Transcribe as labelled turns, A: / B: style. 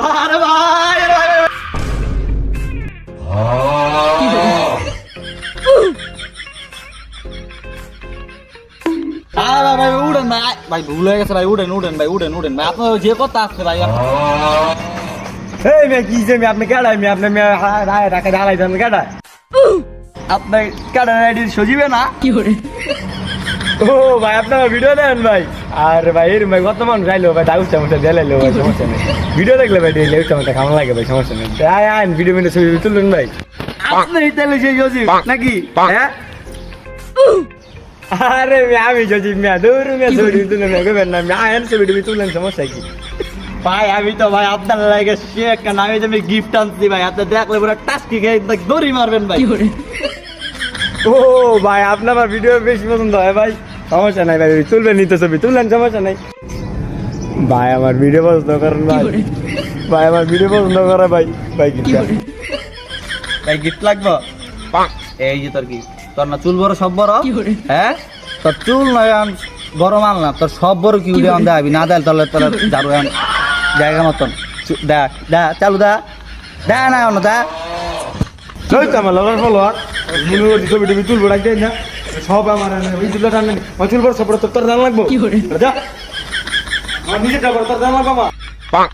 A: আরে ভাই আরে ভাই আরে ভাই উড়েন ভাই ভাই ভুল হয়ে গেছে ভাই উড়েন উড়েন ভাই উড়েন উড়েন ভাই আপনার যে কথা আছে ভাই
B: এই মে কি যে আপনি কেডাই আপনি টাকা ঢালাই দেন কেডাই আপনার কেডা আইডি সজিবে না
C: কি করে
B: ও ভাই আপনার ভিডিও দেন ভাই আর ভাই এর ভাই কত মানুষ আইলো ভাই দাউস চামচা দেলাইলো ভাই সমস্যা নেই ভিডিও দেখলে ভাই লেউ চামচা খাওয়া লাগে ভাই সমস্যা নেই আয় আইন ভিডিও মিনিট ছবি তুলুন ভাই আপনি তাহলে সেই সজিব নাকি হ্যাঁ আরে আমি সজিব মিয়া দূর মিয়া ছবি তুলুন না কইবেন না আমি আইন ছবি তুলুন সমস্যা কি ভাই আমি তো ভাই আপনার লাগে শেখ কেন আমি যে গিফট আনছি ভাই আপনি দেখলে পুরো টাস্কি খেয়ে দড়ি মারবেন ভাই
C: কি করে
B: ও ভাই আপনার আমার ভিডিও বেশি পছন্দ হয় ভাই সমস্যা নাই ভাই তুলবেন নিতে ছবি তুললেন সমস্যা নাই ভাই আমার ভিডিও পছন্দ করেন ভাই ভাই আমার ভিডিও পছন্দ করে ভাই ভাই
C: কি
B: গিফট
C: করে
A: ভাই গিফট লাগবে এই যে তোর গিফট তোর না চুল বড় সব বড়
C: কি করে
A: হ্যাঁ তোর চুল নয় বড় মাল না তোর সব বড় কি উড়ে আন দেখাবি না দেয় তাহলে তোর যাবো জায়গা মতন দেখ দা চালু দা দা না অন্য দা
B: ওই তো আমার লগর ফলোয়ার মনে করছি ছবি টবি তুলবো রাখতে না সব আমার ওই তুলে টানলেন ওই তুলবো সব তোর দাম লাগবো
C: কি করে
B: যা আমার নিজের টাকা তোর দাম লাগবো আমার